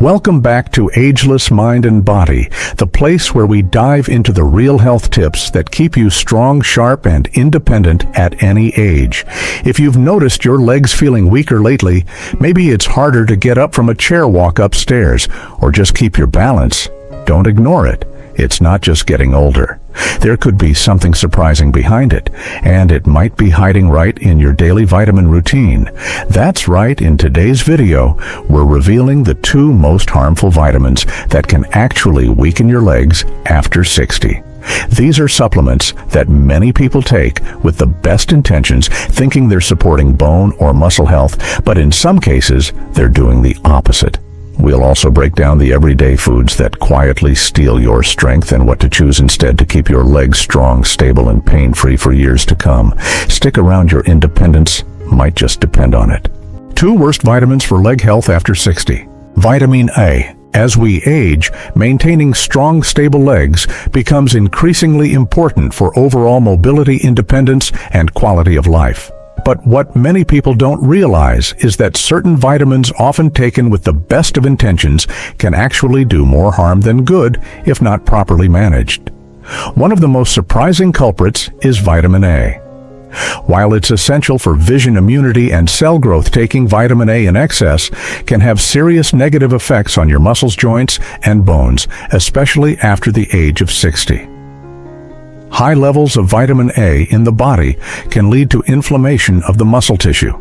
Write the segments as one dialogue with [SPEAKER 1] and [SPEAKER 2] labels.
[SPEAKER 1] Welcome back to Ageless Mind and Body, the place where we dive into the real health tips that keep you strong, sharp, and independent at any age. If you've noticed your legs feeling weaker lately, maybe it's harder to get up from a chair walk upstairs, or just keep your balance. Don't ignore it. It's not just getting older. There could be something surprising behind it, and it might be hiding right in your daily vitamin routine. That's right, in today's video, we're revealing the 2 most harmful vitamins that can actually weaken your legs after 60. These are supplements that many people take with the best intentions, thinking they're supporting bone or muscle health, but in some cases, they're doing the opposite. We'll also break down the everyday foods that quietly steal your strength and what to choose instead to keep your legs strong, stable, and pain-free for years to come. Stick around, your independence might just depend on it. 2 worst vitamins for leg health after 60. Vitamin A. As we age, maintaining strong, stable legs becomes increasingly important for overall mobility, independence, and quality of life. But what many people don't realize is that certain vitamins, often taken with the best of intentions, can actually do more harm than good if not properly managed. One of the most surprising culprits is vitamin A. While it's essential for vision, immunity, and cell growth, taking vitamin A in excess can have serious negative effects on your muscles, joints, and bones, especially after the age of 60. High levels of vitamin A in the body can lead to inflammation of the muscle tissue.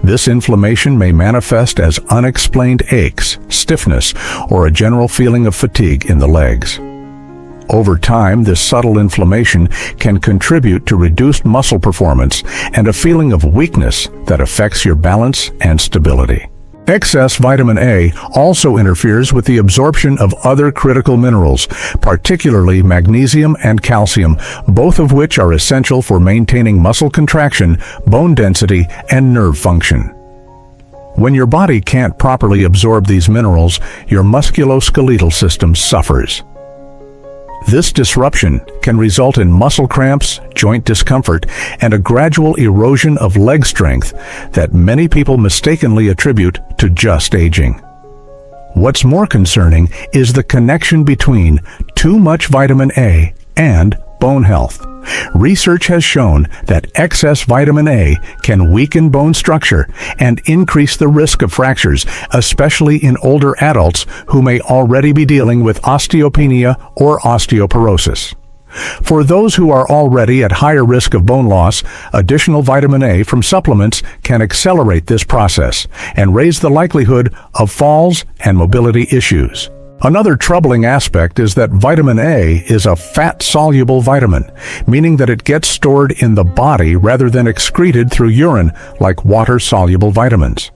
[SPEAKER 1] This inflammation may manifest as unexplained aches, stiffness, or a general feeling of fatigue in the legs. Over time, this subtle inflammation can contribute to reduced muscle performance and a feeling of weakness that affects your balance and stability. Excess vitamin A also interferes with the absorption of other critical minerals, particularly magnesium and calcium, both of which are essential for maintaining muscle contraction, bone density, and nerve function. When your body can't properly absorb these minerals, your musculoskeletal system suffers. This disruption can result in muscle cramps, joint discomfort, and a gradual erosion of leg strength that many people mistakenly attribute to just aging. What's more concerning is the connection between too much vitamin A and bone health. Research has shown that excess vitamin A can weaken bone structure and increase the risk of fractures, especially in older adults who may already be dealing with osteopenia or osteoporosis. For those who are already at higher risk of bone loss, additional vitamin A from supplements can accelerate this process and raise the likelihood of falls and mobility issues. Another troubling aspect is that vitamin A is a fat-soluble vitamin, meaning that it gets stored in the body rather than excreted through urine like water-soluble vitamins.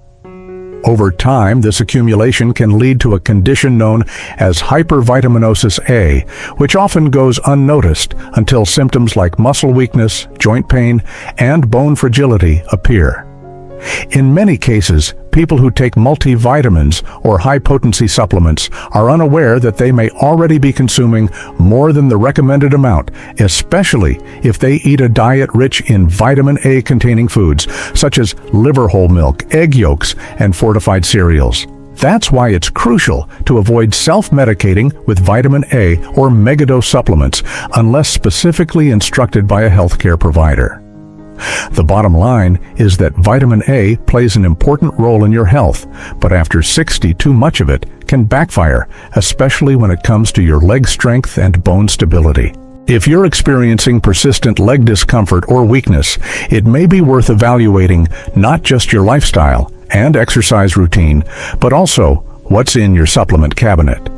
[SPEAKER 1] Over time, this accumulation can lead to a condition known as hypervitaminosis A, which often goes unnoticed until symptoms like muscle weakness, joint pain, and bone fragility appear. In many cases, people who take multivitamins or high-potency supplements are unaware that they may already be consuming more than the recommended amount, especially if they eat a diet rich in vitamin A-containing foods, such as liver whole milk, egg yolks, and fortified cereals. That's why it's crucial to avoid self-medicating with vitamin A or megadose supplements unless specifically instructed by a healthcare provider. The bottom line is that vitamin A plays an important role in your health, but after 60, too much of it can backfire, especially when it comes to your leg strength and bone stability. If you're experiencing persistent leg discomfort or weakness, it may be worth evaluating not just your lifestyle and exercise routine, but also what's in your supplement cabinet.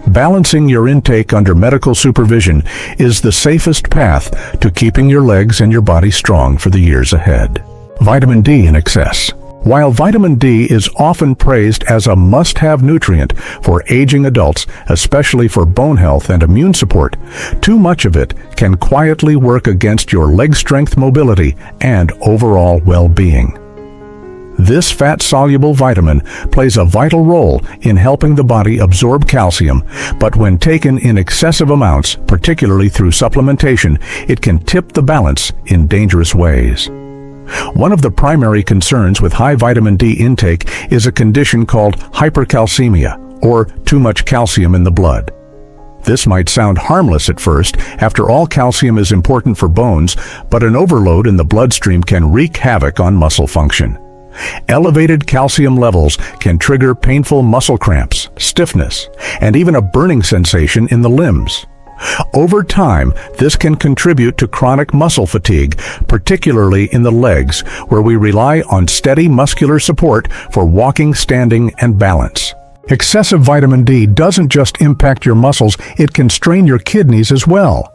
[SPEAKER 1] Balancing your intake under medical supervision is the safest path to keeping your legs and your body strong for the years ahead. Vitamin D in excess. While vitamin D is often praised as a must-have nutrient for aging adults, especially for bone health and immune support, too much of it can quietly work against your leg strength, mobility, and overall well-being. This fat-soluble vitamin plays a vital role in helping the body absorb calcium, but when taken in excessive amounts, particularly through supplementation, it can tip the balance in dangerous ways. One of the primary concerns with high vitamin D intake is a condition called hypercalcemia, or too much calcium in the blood. This might sound harmless at first. After all, calcium is important for bones, but an overload in the bloodstream can wreak havoc on muscle function. Elevated calcium levels can trigger painful muscle cramps, stiffness, and even a burning sensation in the limbs. Over time, this can contribute to chronic muscle fatigue, particularly in the legs, where we rely on steady muscular support for walking, standing, and balance. Excessive vitamin D doesn't just impact your muscles, it can strain your kidneys as well.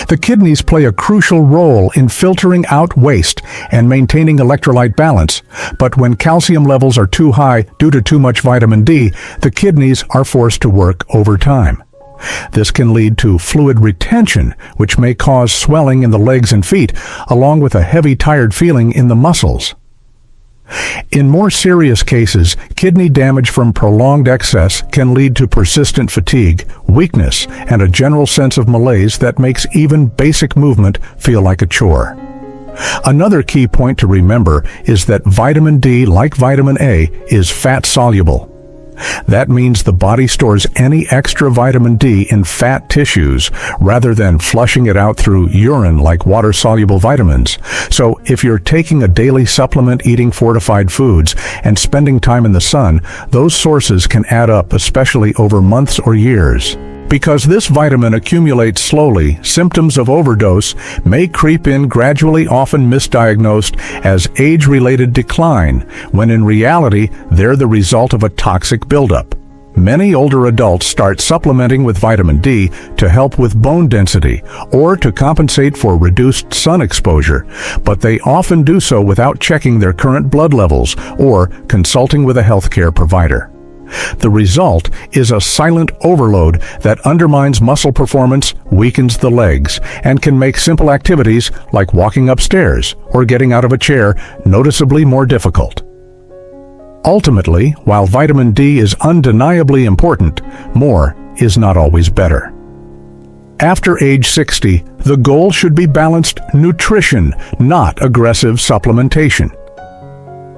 [SPEAKER 1] The kidneys play a crucial role in filtering out waste and maintaining electrolyte balance, but when calcium levels are too high due to too much vitamin D, the kidneys are forced to work overtime. This can lead to fluid retention, which may cause swelling in the legs and feet, along with a heavy, tired feeling in the muscles. In more serious cases, kidney damage from prolonged excess can lead to persistent fatigue, weakness, and a general sense of malaise that makes even basic movement feel like a chore. Another key point to remember is that vitamin D, like vitamin A, is fat-soluble. That means the body stores any extra vitamin D in fat tissues rather than flushing it out through urine like water-soluble vitamins. So if you're taking a daily supplement, eating fortified foods, and spending time in the sun, those sources can add up, especially over months or years. Because this vitamin accumulates slowly, symptoms of overdose may creep in gradually, often misdiagnosed as age-related decline, when in reality they're the result of a toxic buildup. Many older adults start supplementing with vitamin D to help with bone density or to compensate for reduced sun exposure, but they often do so without checking their current blood levels or consulting with a healthcare provider. The result is a silent overload that undermines muscle performance, weakens the legs, and can make simple activities like walking upstairs or getting out of a chair noticeably more difficult. Ultimately, while vitamin D is undeniably important, more is not always better. After age 60, the goal should be balanced nutrition, not aggressive supplementation.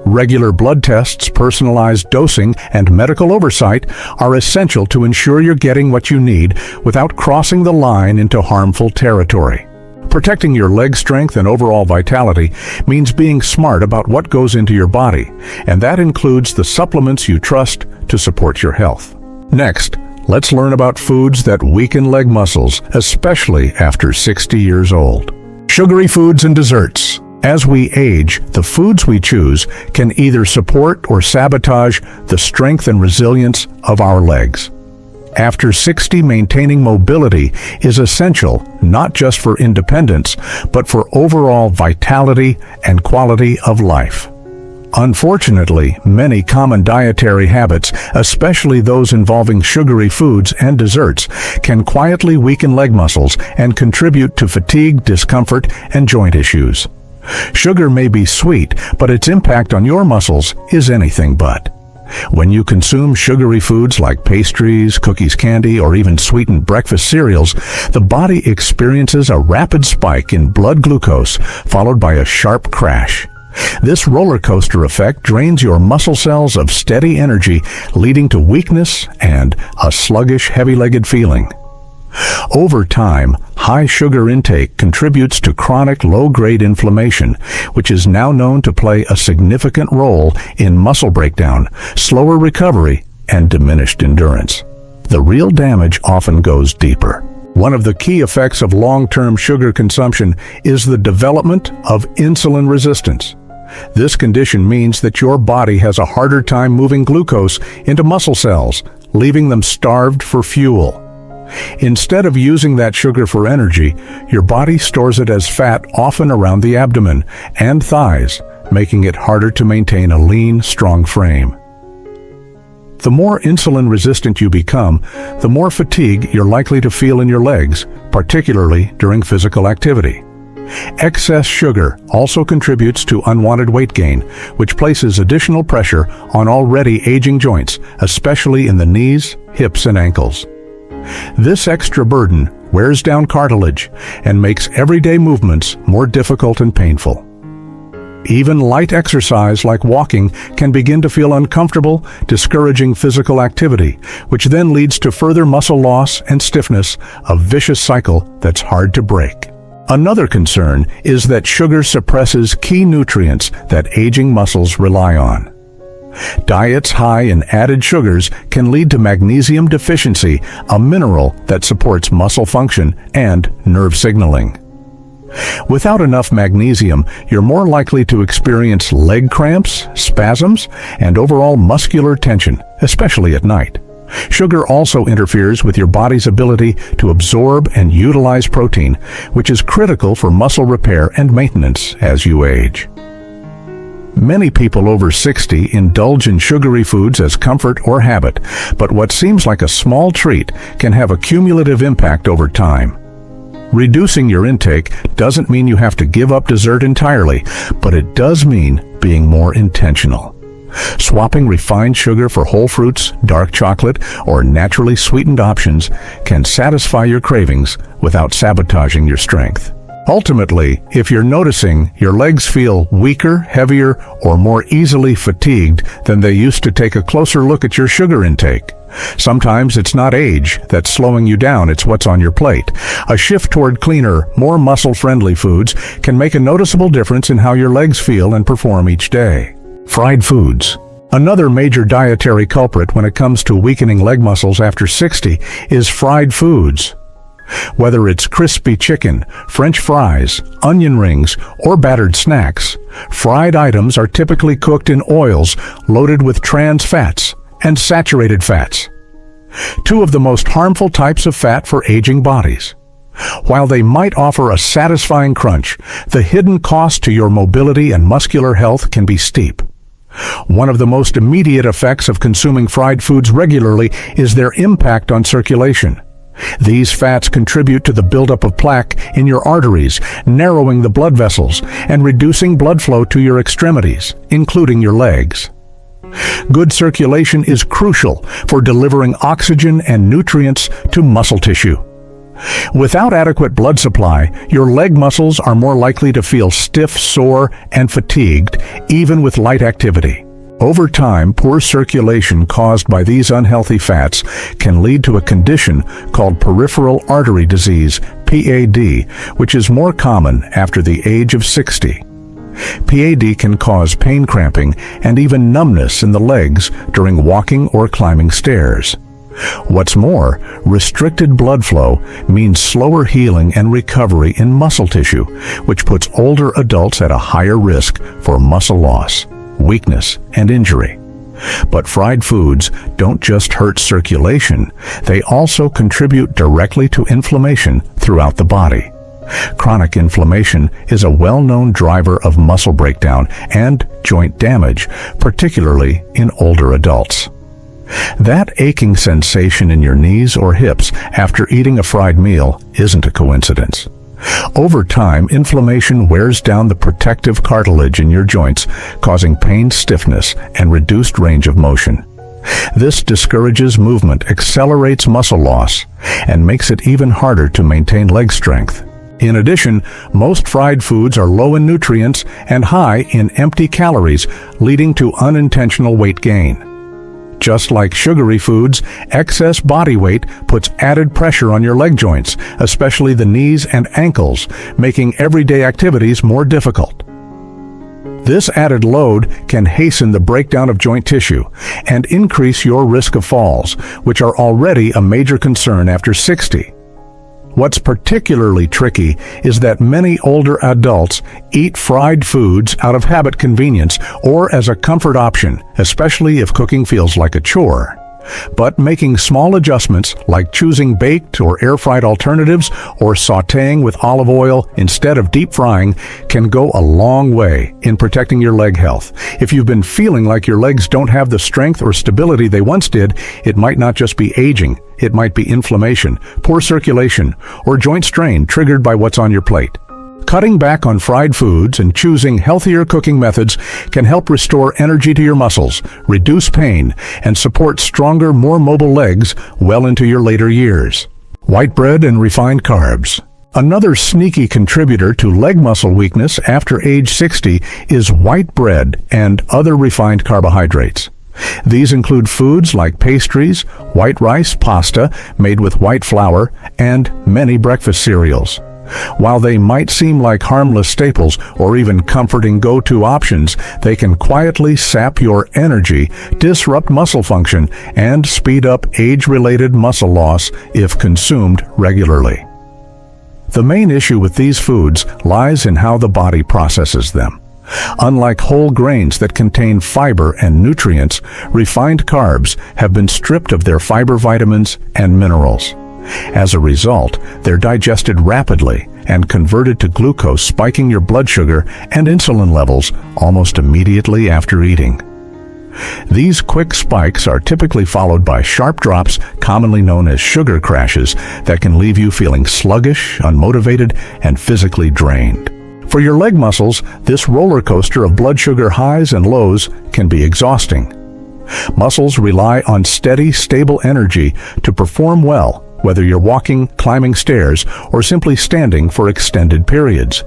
[SPEAKER 1] Regular blood tests, personalized dosing, and medical oversight are essential to ensure you're getting what you need without crossing the line into harmful territory. Protecting your leg strength and overall vitality means being smart about what goes into your body, and that includes the supplements you trust to support your health. Next, let's learn about foods that weaken leg muscles, especially after 60 years old. Sugary foods and desserts. As we age, the foods we choose can either support or sabotage the strength and resilience of our legs. After 60, maintaining mobility is essential not just for independence, but for overall vitality and quality of life. Unfortunately, many common dietary habits, especially those involving sugary foods and desserts, can quietly weaken leg muscles and contribute to fatigue, discomfort, and joint issues. Sugar may be sweet, but its impact on your muscles is anything but. When you consume sugary foods like pastries, cookies, candy, or even sweetened breakfast cereals, the body experiences a rapid spike in blood glucose, followed by a sharp crash. This roller coaster effect drains your muscle cells of steady energy, leading to weakness and a sluggish, heavy-legged feeling. Over time, high sugar intake contributes to chronic low-grade inflammation, which is now known to play a significant role in muscle breakdown, slower recovery, and diminished endurance. The real damage often goes deeper. One of the key effects of long-term sugar consumption is the development of insulin resistance. This condition means that your body has a harder time moving glucose into muscle cells, leaving them starved for fuel. Instead of using that sugar for energy, your body stores it as fat, often around the abdomen and thighs, making it harder to maintain a lean, strong frame. The more insulin-resistant you become, the more fatigue you're likely to feel in your legs, particularly during physical activity. Excess sugar also contributes to unwanted weight gain, which places additional pressure on already aging joints, especially in the knees, hips, and ankles. This extra burden wears down cartilage and makes everyday movements more difficult and painful. Even light exercise like walking can begin to feel uncomfortable, discouraging physical activity, which then leads to further muscle loss and stiffness, a vicious cycle that's hard to break. Another concern is that sugar suppresses key nutrients that aging muscles rely on. Diets high in added sugars can lead to magnesium deficiency, a mineral that supports muscle function and nerve signaling. Without enough magnesium, you're more likely to experience leg cramps, spasms, and overall muscular tension, especially at night. Sugar also interferes with your body's ability to absorb and utilize protein, which is critical for muscle repair and maintenance as you age. Many people over 60 indulge in sugary foods as comfort or habit, but what seems like a small treat can have a cumulative impact over time. Reducing your intake doesn't mean you have to give up dessert entirely, but it does mean being more intentional. Swapping refined sugar for whole fruits, dark chocolate, or naturally sweetened options can satisfy your cravings without sabotaging your strength. Ultimately, if you're noticing your legs feel weaker, heavier, or more easily fatigued than they used to, take a closer look at your sugar intake. Sometimes it's not age that's slowing you down, it's what's on your plate. A shift toward cleaner, more muscle-friendly foods can make a noticeable difference in how your legs feel and perform each day. Fried foods. Another major dietary culprit when it comes to weakening leg muscles after 60 is fried foods. Whether it's crispy chicken, French fries, onion rings, or battered snacks, fried items are typically cooked in oils loaded with trans fats and saturated fats, two of the most harmful types of fat for aging bodies. While they might offer a satisfying crunch, the hidden cost to your mobility and muscular health can be steep. One of the most immediate effects of consuming fried foods regularly is their impact on circulation. These fats contribute to the buildup of plaque in your arteries, narrowing the blood vessels and reducing blood flow to your extremities, including your legs. Good circulation is crucial for delivering oxygen and nutrients to muscle tissue. Without adequate blood supply, your leg muscles are more likely to feel stiff, sore, and fatigued, even with light activity. Over time, poor circulation caused by these unhealthy fats can lead to a condition called peripheral artery disease, PAD, which is more common after the age of 60. PAD can cause pain, cramping, and even numbness in the legs during walking or climbing stairs. What's more, restricted blood flow means slower healing and recovery in muscle tissue, which puts older adults at a higher risk for muscle loss, weakness, and injury. But fried foods don't just hurt circulation, they also contribute directly to inflammation throughout the body. Chronic inflammation is a well-known driver of muscle breakdown and joint damage, particularly in older adults. That aching sensation in your knees or hips after eating a fried meal isn't a coincidence. Over time, inflammation wears down the protective cartilage in your joints, causing pain, stiffness, and reduced range of motion. This discourages movement, accelerates muscle loss, and makes it even harder to maintain leg strength. In addition, most fried foods are low in nutrients and high in empty calories, leading to unintentional weight gain. Just like sugary foods, excess body weight puts added pressure on your leg joints, especially the knees and ankles, making everyday activities more difficult. This added load can hasten the breakdown of joint tissue and increase your risk of falls, which are already a major concern after 60. What's particularly tricky is that many older adults eat fried foods out of habit, convenience, or as a comfort option, especially if cooking feels like a chore. But making small adjustments like choosing baked or air-fried alternatives or sautéing with olive oil instead of deep frying can go a long way in protecting your leg health. If you've been feeling like your legs don't have the strength or stability they once did, it might not just be aging. It might be inflammation, poor circulation, or joint strain triggered by what's on your plate. Cutting back on fried foods and choosing healthier cooking methods can help restore energy to your muscles, reduce pain, and support stronger, more mobile legs well into your later years. White bread and refined carbs. Another sneaky contributor to leg muscle weakness after age 60 is white bread and other refined carbohydrates. These include foods like pastries, white rice, pasta made with white flour, and many breakfast cereals. While they might seem like harmless staples or even comforting go-to options, they can quietly sap your energy, disrupt muscle function, and speed up age-related muscle loss if consumed regularly. The main issue with these foods lies in how the body processes them. Unlike whole grains that contain fiber and nutrients, refined carbs have been stripped of their fiber, vitamins, and minerals. As a result, they're digested rapidly and converted to glucose, spiking your blood sugar and insulin levels almost immediately after eating. These quick spikes are typically followed by sharp drops, commonly known as sugar crashes, that can leave you feeling sluggish, unmotivated, and physically drained. For your leg muscles, this roller coaster of blood sugar highs and lows can be exhausting. Muscles rely on steady, stable energy to perform well, whether you're walking, climbing stairs, or simply standing for extended periods.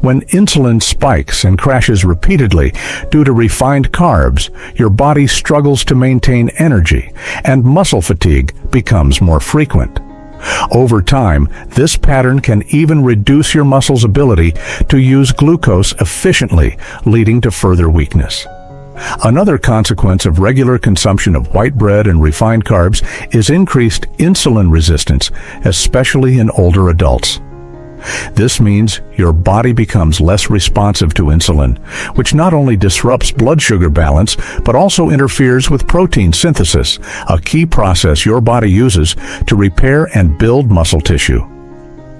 [SPEAKER 1] When insulin spikes and crashes repeatedly due to refined carbs, your body struggles to maintain energy, and muscle fatigue becomes more frequent. Over time, this pattern can even reduce your muscle's ability to use glucose efficiently, leading to further weakness. Another consequence of regular consumption of white bread and refined carbs is increased insulin resistance, especially in older adults. This means your body becomes less responsive to insulin, which not only disrupts blood sugar balance, but also interferes with protein synthesis, a key process your body uses to repair and build muscle tissue.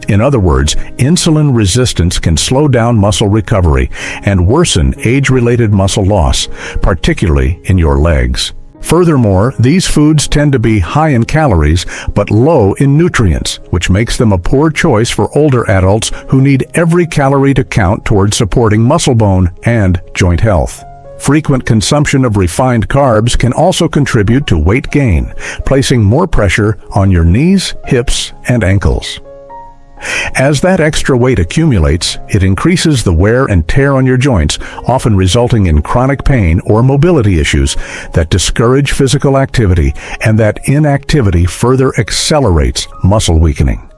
[SPEAKER 1] In other words, insulin resistance can slow down muscle recovery and worsen age-related muscle loss, particularly in your legs. Furthermore, these foods tend to be high in calories but low in nutrients, which makes them a poor choice for older adults who need every calorie to count towards supporting muscle bone and joint health. Frequent consumption of refined carbs can also contribute to weight gain, placing more pressure on your knees, hips, and ankles. As that extra weight accumulates, it increases the wear and tear on your joints, often resulting in chronic pain or mobility issues that discourage physical activity, and that inactivity further accelerates muscle weakening.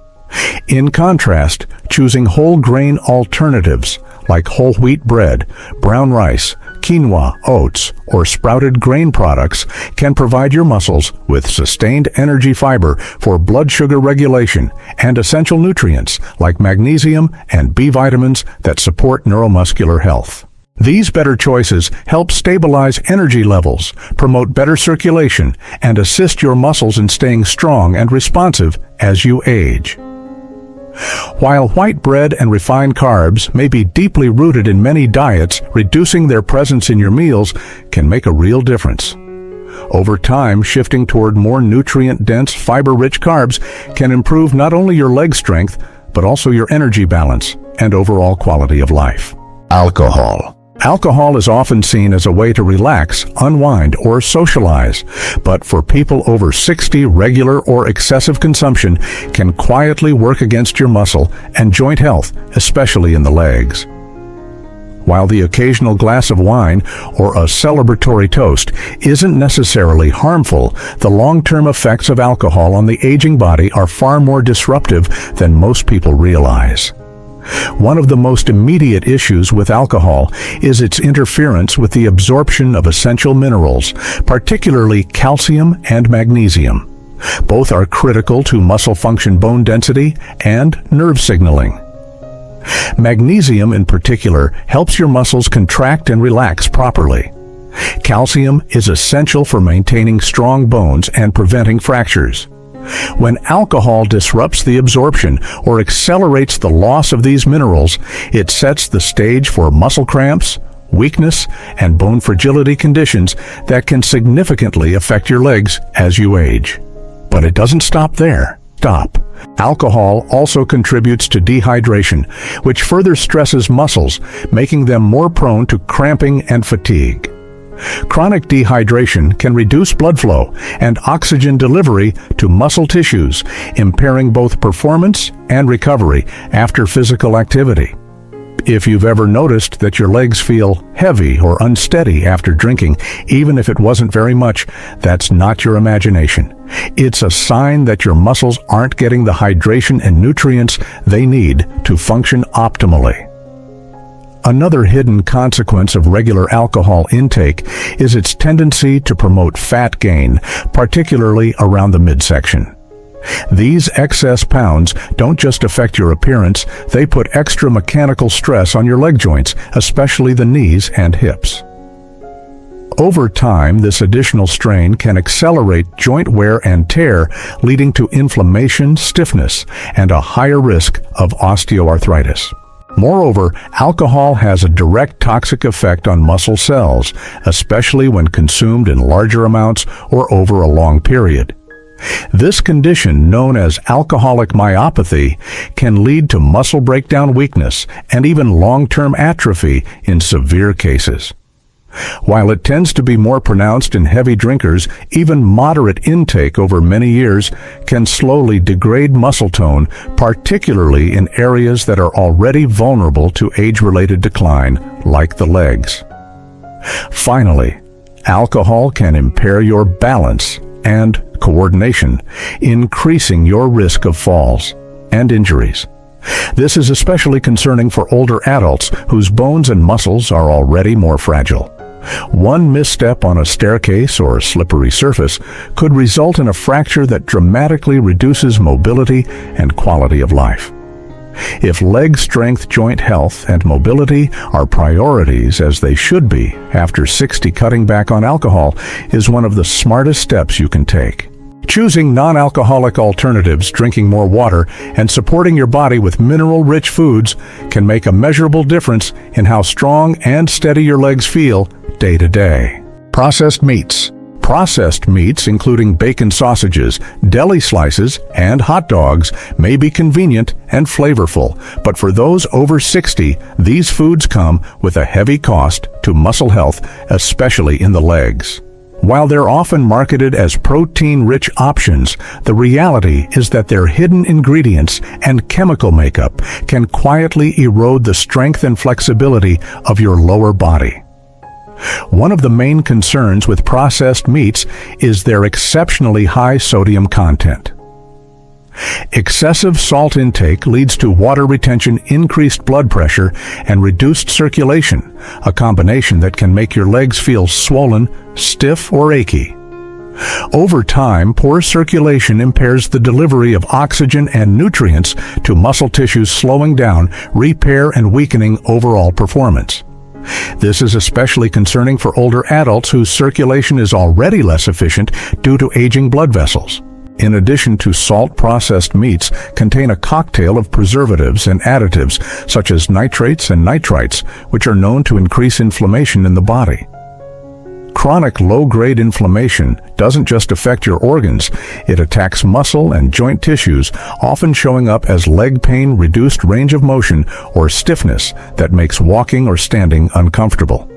[SPEAKER 1] In contrast, choosing whole grain alternatives like whole wheat bread, brown rice, quinoa, oats, or sprouted grain products can provide your muscles with sustained energy, fiber for blood sugar regulation, and essential nutrients like magnesium and B vitamins that support neuromuscular health. These better choices help stabilize energy levels, promote better circulation, and assist your muscles in staying strong and responsive as you age. While white bread and refined carbs may be deeply rooted in many diets, reducing their presence in your meals can make a real difference. Over time, shifting toward more nutrient-dense, fiber-rich carbs can improve not only your leg strength, but also your energy balance and overall quality of life. Alcohol. Alcohol is often seen as a way to relax, unwind, or socialize, but for people over 60, regular or excessive consumption can quietly work against your muscle and joint health, especially in the legs. While the occasional glass of wine or a celebratory toast isn't necessarily harmful, the long-term effects of alcohol on the aging body are far more disruptive than most people realize. One of the most immediate issues with alcohol is its interference with the absorption of essential minerals, particularly calcium and magnesium. Both are critical to muscle function, bone density, and nerve signaling. Magnesium in particular helps your muscles contract and relax properly. Calcium is essential for maintaining strong bones and preventing fractures. When alcohol disrupts the absorption or accelerates the loss of these minerals, it sets the stage for muscle cramps, weakness, and bone fragility conditions that can significantly affect your legs as you age. But it doesn't stop there. Alcohol also contributes to dehydration, which further stresses muscles, making them more prone to cramping and fatigue. Chronic dehydration can reduce blood flow and oxygen delivery to muscle tissues, impairing both performance and recovery after physical activity. If you've ever noticed that your legs feel heavy or unsteady after drinking, even if it wasn't very much, that's not your imagination. It's a sign that your muscles aren't getting the hydration and nutrients they need to function optimally. Another hidden consequence of regular alcohol intake is its tendency to promote fat gain, particularly around the midsection. These excess pounds don't just affect your appearance, they put extra mechanical stress on your leg joints, especially the knees and hips. Over time, this additional strain can accelerate joint wear and tear, leading to inflammation, stiffness, and a higher risk of osteoarthritis. Moreover, alcohol has a direct toxic effect on muscle cells, especially when consumed in larger amounts or over a long period. This condition, known as alcoholic myopathy, can lead to muscle breakdown, weakness, and even long-term atrophy in severe cases. While it tends to be more pronounced in heavy drinkers, even moderate intake over many years can slowly degrade muscle tone, particularly in areas that are already vulnerable to age-related decline, like the legs. Finally, alcohol can impair your balance and coordination, increasing your risk of falls and injuries. This is especially concerning for older adults whose bones and muscles are already more fragile. One misstep on a staircase or a slippery surface could result in a fracture that dramatically reduces mobility and quality of life. If leg strength, joint health, and mobility are priorities, as they should be after 60, cutting back on alcohol is one of the smartest steps you can take. Choosing non-alcoholic alternatives, drinking more water, and supporting your body with mineral-rich foods can make a measurable difference in how strong and steady your legs feel day to day. Processed meats. Processed meats, including bacon sausages, deli slices, and hot dogs, may be convenient and flavorful, but for those over 60, these foods come with a heavy cost to muscle health, especially in the legs. While they're often marketed as protein-rich options, the reality is that their hidden ingredients and chemical makeup can quietly erode the strength and flexibility of your lower body. One of the main concerns with processed meats is their exceptionally high sodium content. Excessive salt intake leads to water retention, increased blood pressure, and reduced circulation, a combination that can make your legs feel swollen, stiff, or achy. Over time, poor circulation impairs the delivery of oxygen and nutrients to muscle tissues, slowing down repair and weakening overall performance. This is especially concerning for older adults whose circulation is already less efficient due to aging blood vessels. In addition to salt, processed meats contain a cocktail of preservatives and additives such as nitrates and nitrites, which are known to increase inflammation in the body. Chronic low-grade inflammation doesn't just affect your organs, it attacks muscle and joint tissues, often showing up as leg pain, reduced range of motion, or stiffness that makes walking or standing uncomfortable.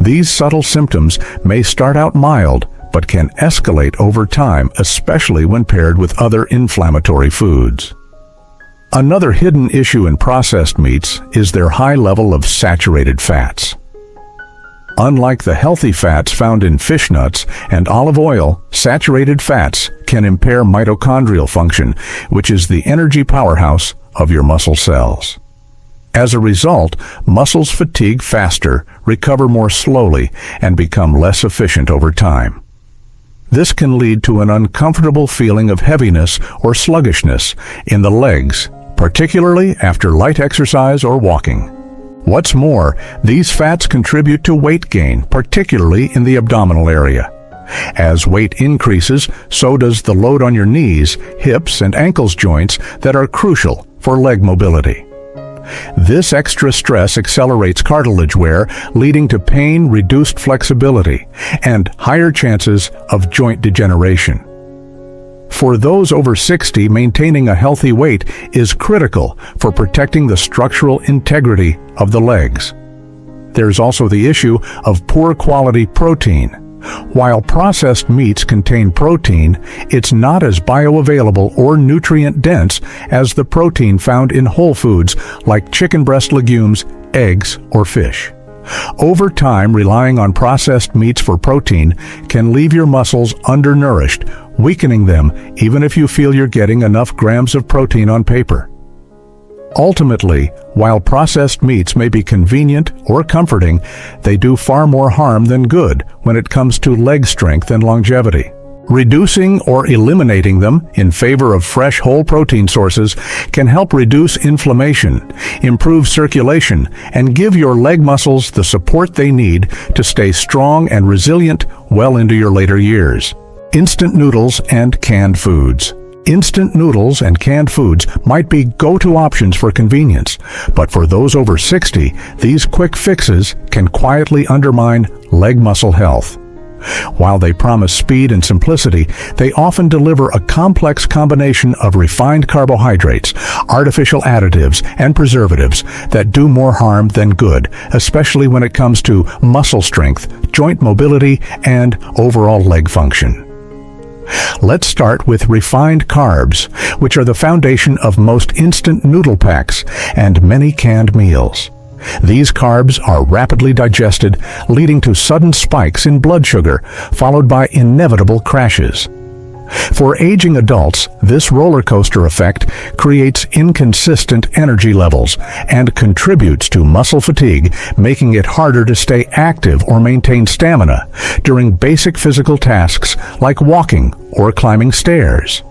[SPEAKER 1] These subtle symptoms may start out mild, but can escalate over time, especially when paired with other inflammatory foods. Another hidden issue in processed meats is their high level of saturated fats. Unlike the healthy fats found in fish nuts and olive oil, saturated fats can impair mitochondrial function, which is the energy powerhouse of your muscle cells. As a result, muscles fatigue faster, recover more slowly, and become less efficient over time. This can lead to an uncomfortable feeling of heaviness or sluggishness in the legs, particularly after light exercise or walking. What's more, these fats contribute to weight gain, particularly in the abdominal area. As weight increases, so does the load on your knees, hips, and ankles joints that are crucial for leg mobility. This extra stress accelerates cartilage wear, leading to pain, reduced flexibility, and higher chances of joint degeneration. For those over 60, maintaining a healthy weight is critical for protecting the structural integrity of the legs. There's also the issue of poor quality protein. While processed meats contain protein, it's not as bioavailable or nutrient-dense as the protein found in whole foods like chicken breast legumes, eggs, or fish. Over time, relying on processed meats for protein can leave your muscles undernourished, weakening them even if you feel you're getting enough grams of protein on paper. Ultimately, while processed meats may be convenient or comforting, they do far more harm than good when it comes to leg strength and longevity. Reducing or eliminating them in favor of fresh whole protein sources can help reduce inflammation, improve circulation, and give your leg muscles the support they need to stay strong and resilient well into your later years. Instant noodles and canned foods. Instant noodles and canned foods might be go-to options for convenience, but for those over 60, these quick fixes can quietly undermine leg muscle health. While they promise speed and simplicity, they often deliver a complex combination of refined carbohydrates, artificial additives, and preservatives that do more harm than good, especially when it comes to muscle strength, joint mobility, and overall leg function. Let's start with refined carbs, which are the foundation of most instant noodle packs and many canned meals. These carbs are rapidly digested, leading to sudden spikes in blood sugar, followed by inevitable crashes. For aging adults, this roller coaster effect creates inconsistent energy levels and contributes to muscle fatigue, making it harder to stay active or maintain stamina during basic physical tasks like walking or climbing stairs.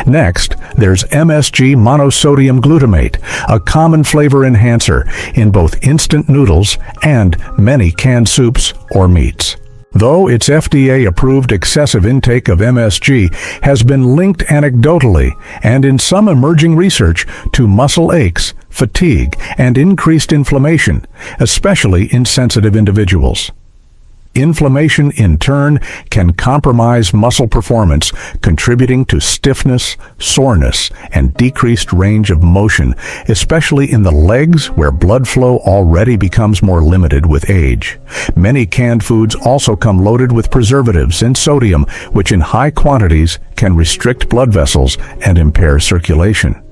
[SPEAKER 1] Next, there's MSG monosodium glutamate, a common flavor enhancer in both instant noodles and many canned soups or meats. Though its FDA-approved excessive intake of MSG has been linked anecdotally and in some emerging research to muscle aches, fatigue, and increased inflammation, especially in sensitive individuals. Inflammation, in turn, can compromise muscle performance, contributing to stiffness, soreness, and decreased range of motion, especially in the legs where blood flow already becomes more limited with age. Many canned foods also come loaded with preservatives and sodium, which in high quantities can restrict blood vessels and impair circulation.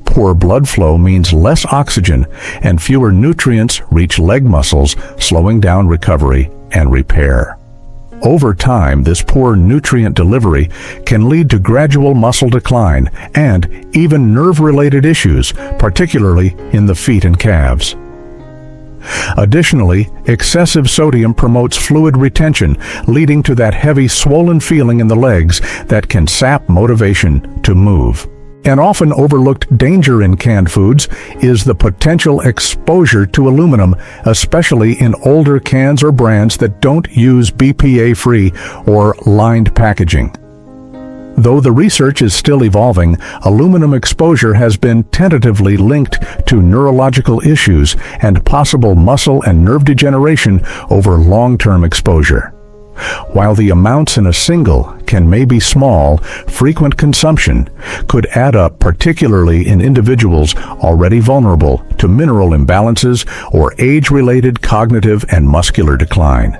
[SPEAKER 1] Poor blood flow means less oxygen and fewer nutrients reach leg muscles, slowing down recovery and repair. Over time, this poor nutrient delivery can lead to gradual muscle decline and even nerve-related issues, particularly in the feet and calves. Additionally, excessive sodium promotes fluid retention, leading to that heavy, swollen feeling in the legs that can sap motivation to move. An often overlooked danger in canned foods is the potential exposure to aluminum, especially in older cans or brands that don't use BPA-free or lined packaging. Though the research is still evolving, aluminum exposure has been tentatively linked to neurological issues and possible muscle and nerve degeneration over long-term exposure. While the amounts in a single can may be small, frequent consumption could add up, particularly in individuals already vulnerable to mineral imbalances or age-related cognitive and muscular decline.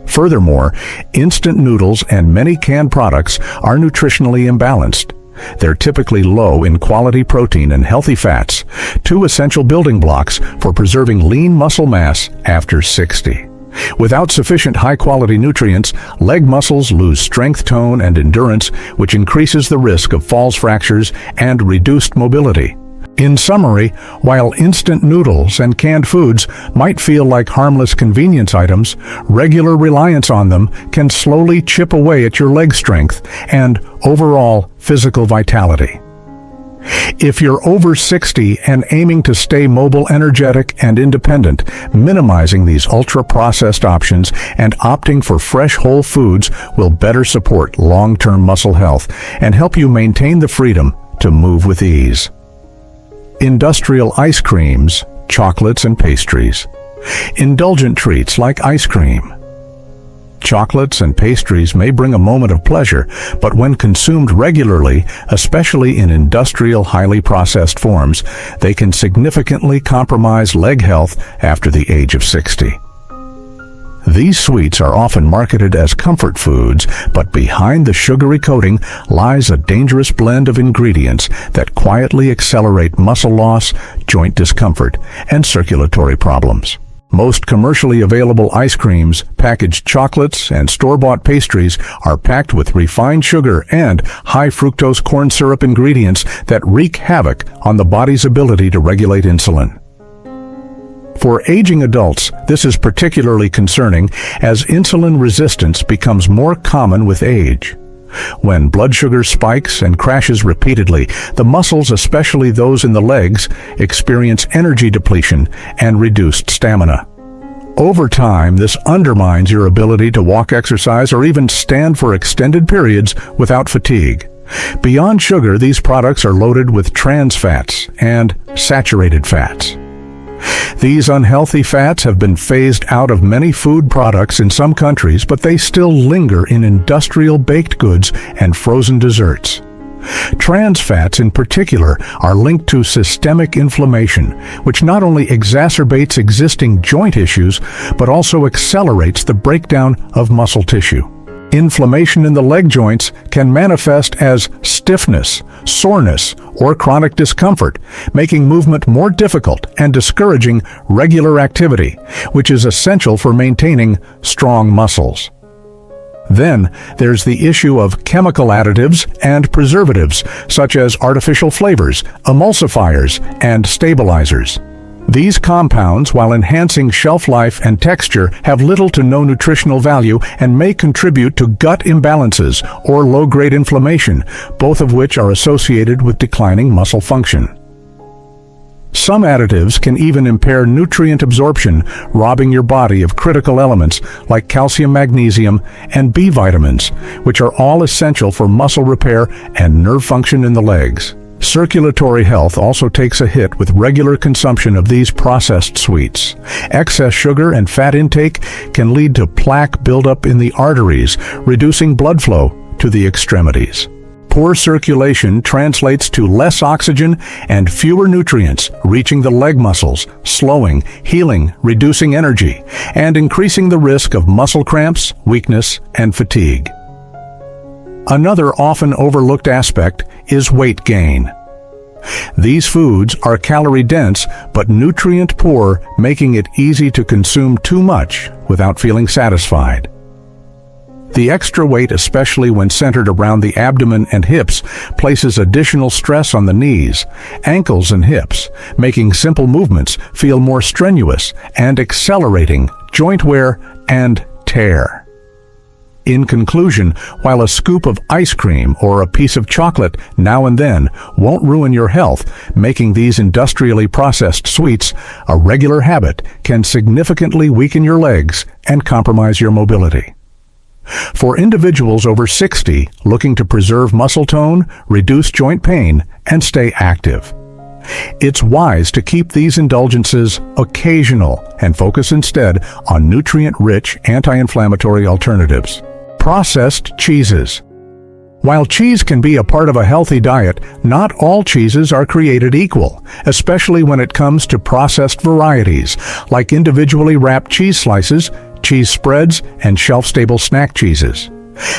[SPEAKER 1] Furthermore, instant noodles and many canned products are nutritionally imbalanced. They're typically low in quality protein and healthy fats, two essential building blocks for preserving lean muscle mass after 60. Without sufficient high-quality nutrients, leg muscles lose strength, tone, and endurance, which increases the risk of falls fractures and reduced mobility. In summary, while instant noodles and canned foods might feel like harmless convenience items, regular reliance on them can slowly chip away at your leg strength and overall physical vitality. If you're over 60 and aiming to stay mobile, energetic, and independent, minimizing these ultra-processed options and opting for fresh whole foods will better support long-term muscle health and help you maintain the freedom to move with ease. Industrial ice creams, chocolates, and pastries. Indulgent treats like ice cream, chocolates and pastries may bring a moment of pleasure, but when consumed regularly, especially in industrial, highly processed forms, they can significantly compromise leg health after the age of 60. These sweets are often marketed as comfort foods, but behind the sugary coating lies a dangerous blend of ingredients that quietly accelerate muscle loss, joint discomfort, and circulatory problems. Most commercially available ice creams, packaged chocolates, and store-bought pastries are packed with refined sugar and high-fructose corn syrup ingredients that wreak havoc on the body's ability to regulate insulin. For aging adults, this is particularly concerning as insulin resistance becomes more common with age. When blood sugar spikes and crashes repeatedly, the muscles, especially those in the legs, experience energy depletion and reduced stamina. Over time, this undermines your ability to walk, exercise, or even stand for extended periods without fatigue. Beyond sugar, these products are loaded with trans fats and saturated fats. These unhealthy fats have been phased out of many food products in some countries, but they still linger in industrial baked goods and frozen desserts. Trans fats in particular are linked to systemic inflammation, which not only exacerbates existing joint issues, but also accelerates the breakdown of muscle tissue. Inflammation in the leg joints can manifest as stiffness, soreness, or chronic discomfort, making movement more difficult and discouraging regular activity, which is essential for maintaining strong muscles. Then, there's the issue of chemical additives and preservatives, such as artificial flavors, emulsifiers, and stabilizers. These compounds, while enhancing shelf life and texture, have little to no nutritional value and may contribute to gut imbalances or low-grade inflammation, both of which are associated with declining muscle function. Some additives can even impair nutrient absorption, robbing your body of critical elements like calcium, magnesium, and B vitamins, which are all essential for muscle repair and nerve function in the legs. Circulatory health also takes a hit with regular consumption of these processed sweets. Excess sugar and fat intake can lead to plaque buildup in the arteries, reducing blood flow to the extremities. Poor circulation translates to less oxygen and fewer nutrients reaching the leg muscles, slowing, healing, reducing energy, and increasing the risk of muscle cramps, weakness, and fatigue. Another often overlooked aspect is weight gain. These foods are calorie-dense but nutrient-poor, making it easy to consume too much without feeling satisfied. The extra weight, especially when centered around the abdomen and hips, places additional stress on the knees, ankles, and hips, making simple movements feel more strenuous and accelerating joint wear and tear. In conclusion, while a scoop of ice cream or a piece of chocolate now and then won't ruin your health, making these industrially processed sweets a regular habit can significantly weaken your legs and compromise your mobility. For individuals over 60 looking to preserve muscle tone, reduce joint pain, and stay active, it's wise to keep these indulgences occasional and focus instead on nutrient-rich anti-inflammatory alternatives. Processed cheeses. While cheese can be a part of a healthy diet, not all cheeses are created equal, especially when it comes to processed varieties, like individually wrapped cheese slices, cheese spreads, and shelf-stable snack cheeses.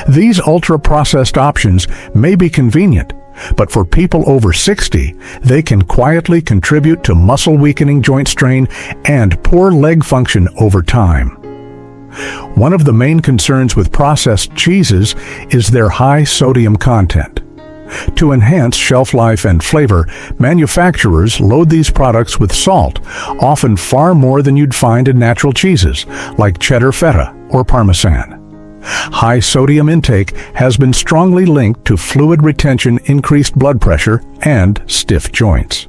[SPEAKER 1] These ultra-processed options may be convenient, but for people over 60, they can quietly contribute to muscle-weakening joint strain and poor leg function over time. One of the main concerns with processed cheeses is their high sodium content. To enhance shelf life and flavor, manufacturers load these products with salt, often far more than you'd find in natural cheeses, like cheddar feta or Parmesan. High sodium intake has been strongly linked to fluid retention, increased blood pressure, and stiff joints.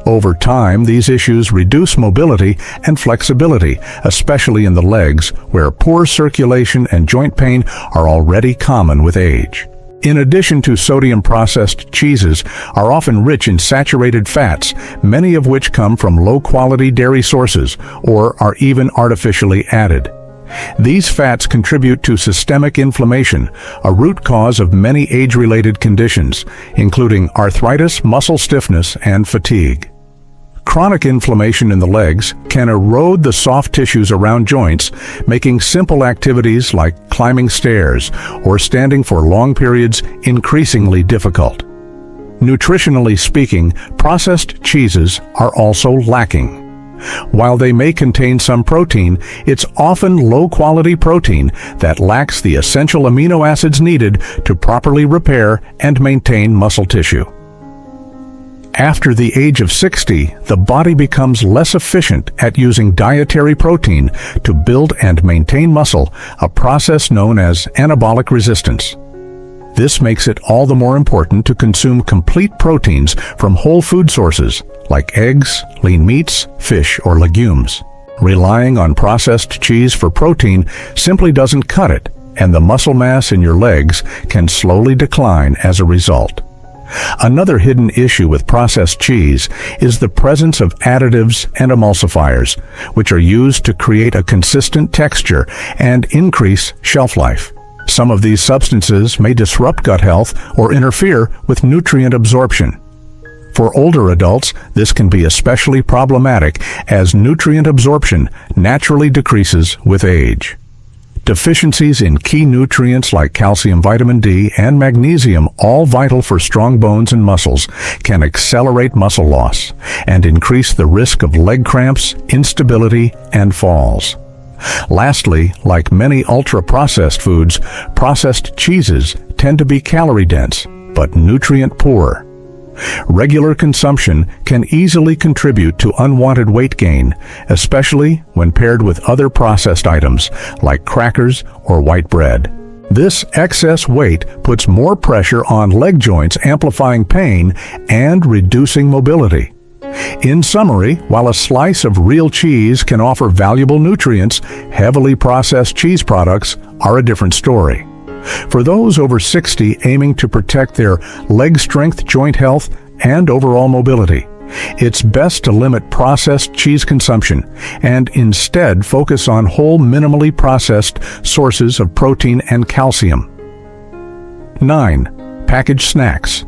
[SPEAKER 1] Over time, these issues reduce mobility and flexibility, especially in the legs, where poor circulation and joint pain are already common with age. In addition to sodium, processed cheeses are often rich in saturated fats, many of which come from low-quality dairy sources or are even artificially added. These fats contribute to systemic inflammation, a root cause of many age-related conditions, including arthritis, muscle stiffness, and fatigue. Chronic inflammation in the legs can erode the soft tissues around joints, making simple activities like climbing stairs or standing for long periods increasingly difficult. Nutritionally speaking, processed cheeses are also lacking. While they may contain some protein, it's often low-quality protein that lacks the essential amino acids needed to properly repair and maintain muscle tissue. After the age of 60, the body becomes less efficient at using dietary protein to build and maintain muscle, a process known as anabolic resistance. This makes it all the more important to consume complete proteins from whole food sources like eggs, lean meats, fish, or legumes. Relying on processed cheese for protein simply doesn't cut it, and the muscle mass in your legs can slowly decline as a result. Another hidden issue with processed cheese is the presence of additives and emulsifiers, which are used to create a consistent texture and increase shelf life. Some of these substances may disrupt gut health or interfere with nutrient absorption. For older adults, this can be especially problematic as nutrient absorption naturally decreases with age. Deficiencies in key nutrients like calcium, vitamin D, and magnesium, all vital for strong bones and muscles, can accelerate muscle loss and increase the risk of leg cramps, instability, and falls. Lastly, like many ultra-processed foods, processed cheeses tend to be calorie-dense, but nutrient-poor. Regular consumption can easily contribute to unwanted weight gain, especially when paired with other processed items like crackers or white bread. This excess weight puts more pressure on leg joints, amplifying pain and reducing mobility. In summary, while a slice of real cheese can offer valuable nutrients, heavily processed cheese products are a different story. For those over 60 aiming to protect their leg strength, joint health, and overall mobility, it's best to limit processed cheese consumption and instead focus on whole, minimally processed sources of protein and calcium. 9. Packaged snacks,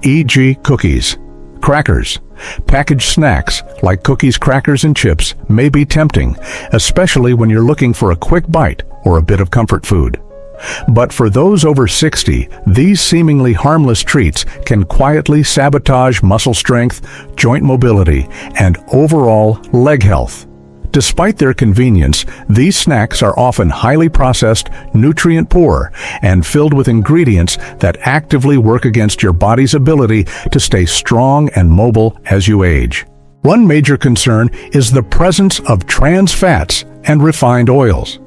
[SPEAKER 1] e.g. cookies, crackers. Packaged snacks like cookies, crackers, and chips may be tempting, especially when you're looking for a quick bite or a bit of comfort food. But for those over 60, these seemingly harmless treats can quietly sabotage muscle strength, joint mobility, and overall leg health. Despite their convenience, these snacks are often highly processed, nutrient-poor, and filled with ingredients that actively work against your body's ability to stay strong and mobile as you age. One major concern is the presence of trans fats and refined oils.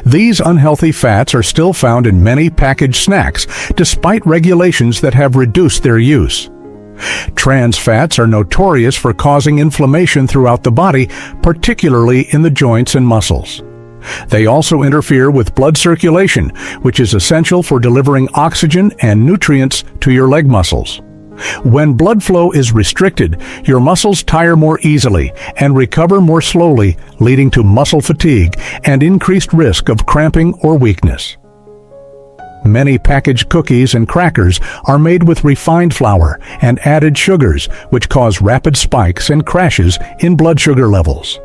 [SPEAKER 1] These unhealthy fats are still found in many packaged snacks, despite regulations that have reduced their use. Trans fats are notorious for causing inflammation throughout the body, particularly in the joints and muscles. They also interfere with blood circulation, which is essential for delivering oxygen and nutrients to your leg muscles. When blood flow is restricted, your muscles tire more easily and recover more slowly, leading to muscle fatigue and increased risk of cramping or weakness. Many packaged cookies and crackers are made with refined flour and added sugars, which cause rapid spikes and crashes in blood sugar levels.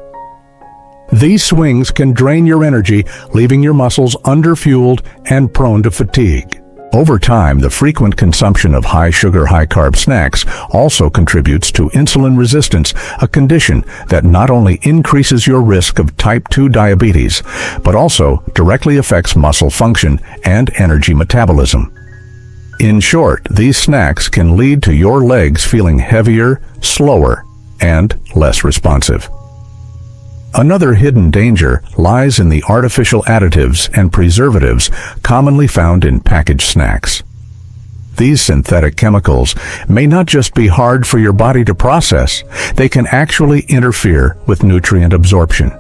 [SPEAKER 1] These swings can drain your energy, leaving your muscles underfueled and prone to fatigue. Over time, the frequent consumption of high-sugar, high-carb snacks also contributes to insulin resistance, a condition that not only increases your risk of type 2 diabetes, but also directly affects muscle function and energy metabolism. In short, these snacks can lead to your legs feeling heavier, slower, and less responsive. Another hidden danger lies in the artificial additives and preservatives commonly found in packaged snacks. These synthetic chemicals may not just be hard for your body to process, they can actually interfere with nutrient absorption.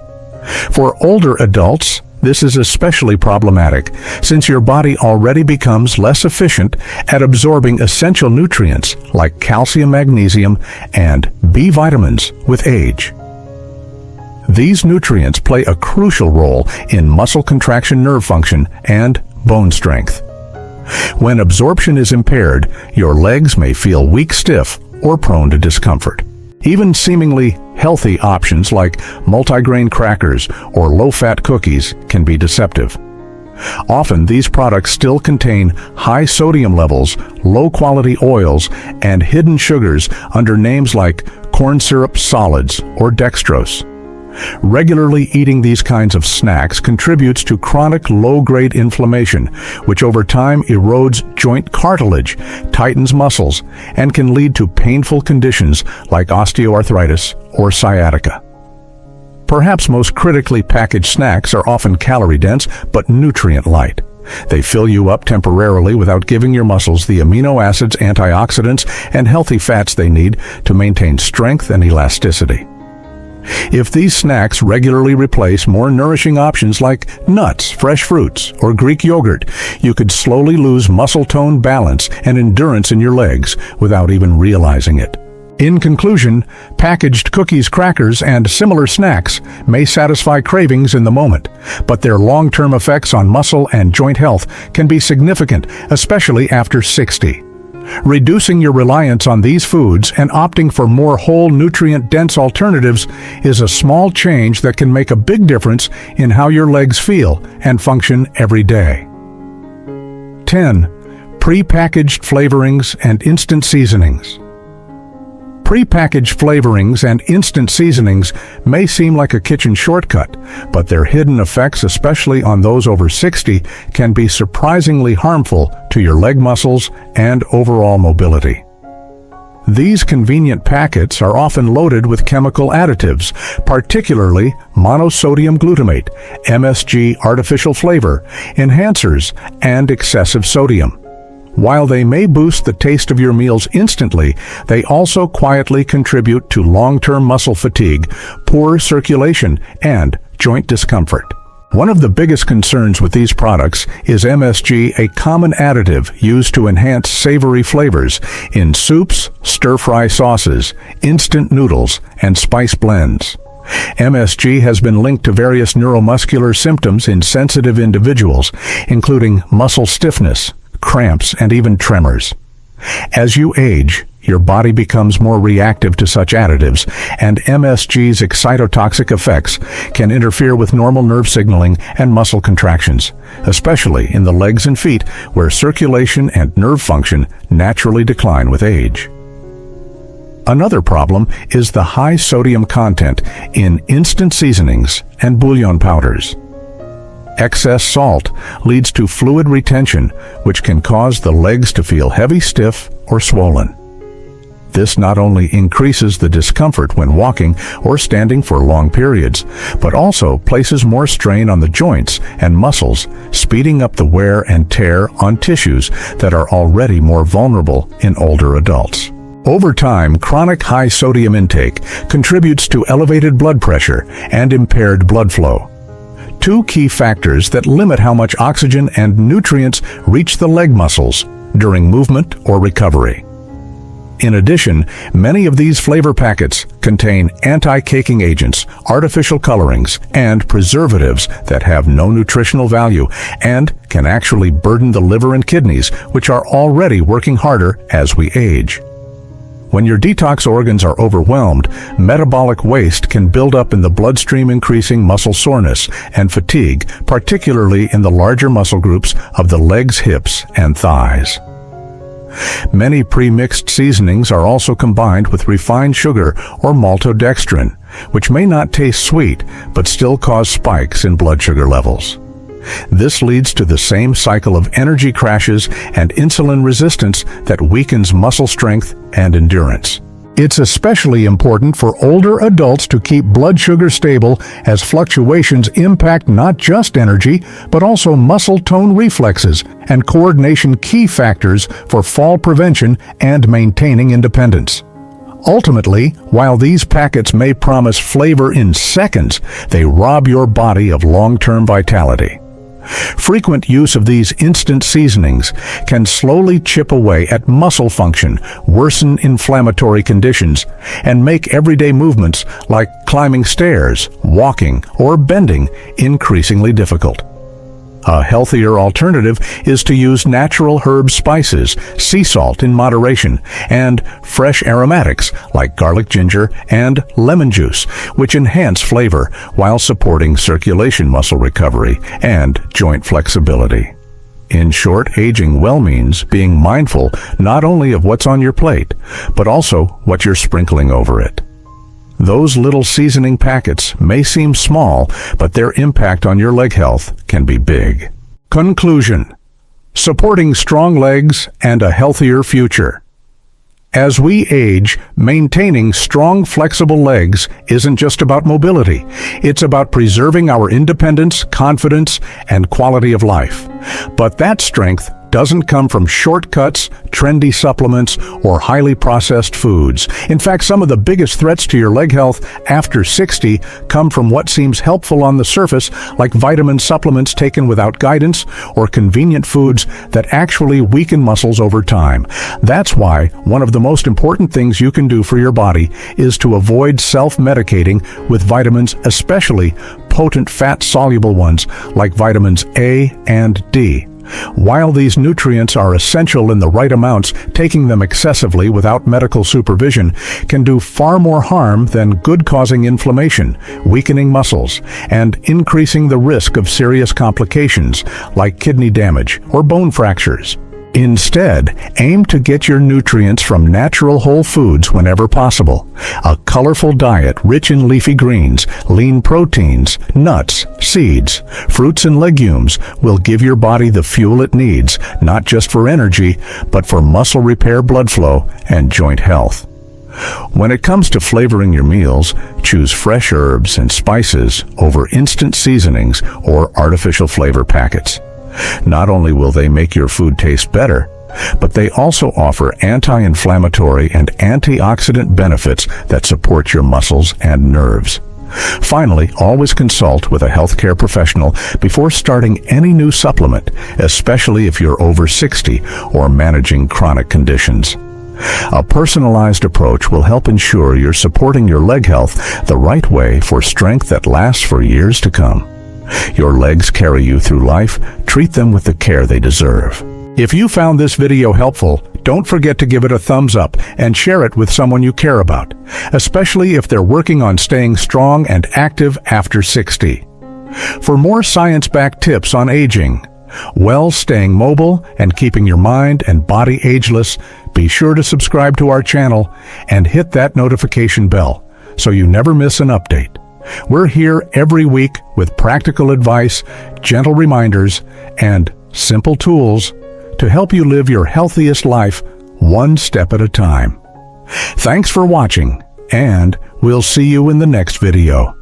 [SPEAKER 1] For older adults, this is especially problematic since your body already becomes less efficient at absorbing essential nutrients like calcium, magnesium, and B vitamins with age. These nutrients play a crucial role in muscle contraction, nerve function, and bone strength. When absorption is impaired, your legs may feel weak, stiff, or prone to discomfort. Even seemingly healthy options like multigrain crackers or low-fat cookies can be deceptive. Often these products still contain high sodium levels, low-quality oils, and hidden sugars under names like corn syrup solids or dextrose. Regularly eating these kinds of snacks contributes to chronic low-grade inflammation, which over time erodes joint cartilage, tightens muscles, and can lead to painful conditions like osteoarthritis or sciatica. Perhaps most critically, packaged snacks are often calorie-dense but nutrient-light. They fill you up temporarily without giving your muscles the amino acids, antioxidants, and healthy fats they need to maintain strength and elasticity. If these snacks regularly replace more nourishing options like nuts, fresh fruits, or Greek yogurt, you could slowly lose muscle tone, balance, and endurance in your legs without even realizing it. In conclusion, packaged cookies, crackers, and similar snacks may satisfy cravings in the moment, but their long-term effects on muscle and joint health can be significant, especially after 60. Reducing your reliance on these foods and opting for more whole, nutrient-dense alternatives is a small change that can make a big difference in how your legs feel and function every day. 10. Pre-packaged flavorings and instant seasonings. Pre-packaged flavorings and instant seasonings may seem like a kitchen shortcut, but their hidden effects, especially on those over 60, can be surprisingly harmful to your leg muscles and overall mobility. These convenient packets are often loaded with chemical additives, particularly monosodium glutamate, MSG artificial flavor, enhancers, and excessive sodium. While they may boost the taste of your meals instantly, they also quietly contribute to long-term muscle fatigue, poor circulation, and joint discomfort. One of the biggest concerns with these products is MSG, a common additive used to enhance savory flavors in soups, stir-fry sauces, instant noodles, and spice blends. MSG has been linked to various neuromuscular symptoms in sensitive individuals, including muscle stiffness, cramps, and even tremors. As you age, your body becomes more reactive to such additives, and MSG's excitotoxic effects can interfere with normal nerve signaling and muscle contractions, especially in the legs and feet, where circulation and nerve function naturally decline with age. Another problem is the high sodium content in instant seasonings and bouillon powders. Excess salt leads to fluid retention, which can cause the legs to feel heavy, stiff, or swollen. This not only increases the discomfort when walking or standing for long periods, but also places more strain on the joints and muscles, speeding up the wear and tear on tissues that are already more vulnerable in older adults. Over time, chronic high sodium intake contributes to elevated blood pressure and impaired blood flow, two key factors that limit how much oxygen and nutrients reach the leg muscles during movement or recovery. In addition, many of these flavor packets contain anti-caking agents, artificial colorings, and preservatives that have no nutritional value and can actually burden the liver and kidneys, which are already working harder as we age. When your detox organs are overwhelmed, metabolic waste can build up in the bloodstream, increasing muscle soreness and fatigue, particularly in the larger muscle groups of the legs, hips, and thighs. Many pre-mixed seasonings are also combined with refined sugar or maltodextrin, which may not taste sweet but still cause spikes in blood sugar levels. This leads to the same cycle of energy crashes and insulin resistance that weakens muscle strength and endurance. It's especially important for older adults to keep blood sugar stable, as fluctuations impact not just energy, but also muscle tone, reflexes, and coordination, key factors for fall prevention and maintaining independence. Ultimately, while these packets may promise flavor in seconds, they rob your body of long-term vitality. Frequent use of these instant seasonings can slowly chip away at muscle function, worsen inflammatory conditions, and make everyday movements like climbing stairs, walking, or bending increasingly difficult. A healthier alternative is to use natural herb spices, sea salt in moderation, and fresh aromatics like garlic, ginger, and lemon juice, which enhance flavor while supporting circulation, muscle recovery, and joint flexibility. In short, aging well means being mindful not only of what's on your plate, but also what you're sprinkling over it. Those little seasoning packets may seem small, but their impact on your leg health can be big. Conclusion: supporting strong legs and a healthier future. As we age, maintaining strong, flexible legs isn't just about mobility. It's about preserving our independence, confidence, and quality of life. But that strength doesn't come from shortcuts, trendy supplements, or highly processed foods. In fact, some of the biggest threats to your leg health after 60 come from what seems helpful on the surface, like vitamin supplements taken without guidance, or convenient foods that actually weaken muscles over time. That's why one of the most important things you can do for your body is to avoid self-medicating with vitamins, especially potent fat-soluble ones like vitamins A and D. While these nutrients are essential in the right amounts, taking them excessively without medical supervision can do far more harm than good, causing inflammation, weakening muscles, and increasing the risk of serious complications like kidney damage or bone fractures. Instead, aim to get your nutrients from natural whole foods whenever possible. A colorful diet rich in leafy greens, lean proteins, nuts, seeds, fruits, and legumes will give your body the fuel it needs, not just for energy, but for muscle repair, blood flow, and joint health. When it comes to flavoring your meals, choose fresh herbs and spices over instant seasonings or artificial flavor packets. Not only will they make your food taste better, but they also offer anti-inflammatory and antioxidant benefits that support your muscles and nerves. Finally, always consult with a healthcare professional before starting any new supplement, especially if you're over 60 or managing chronic conditions. A personalized approach will help ensure you're supporting your leg health the right way for strength that lasts for years to come. Your legs carry you through life. Treat them with the care they deserve. If you found this video helpful, don't forget to give it a thumbs up and share it with someone you care about, especially if they're working on staying strong and active after 60. For more science-backed tips on aging, staying mobile, and keeping your mind and body ageless, be sure to subscribe to our channel and hit that notification bell so you never miss an update. We're here every week with practical advice, gentle reminders, and simple tools to help you live your healthiest life one step at a time. Thanks for watching, and we'll see you in the next video.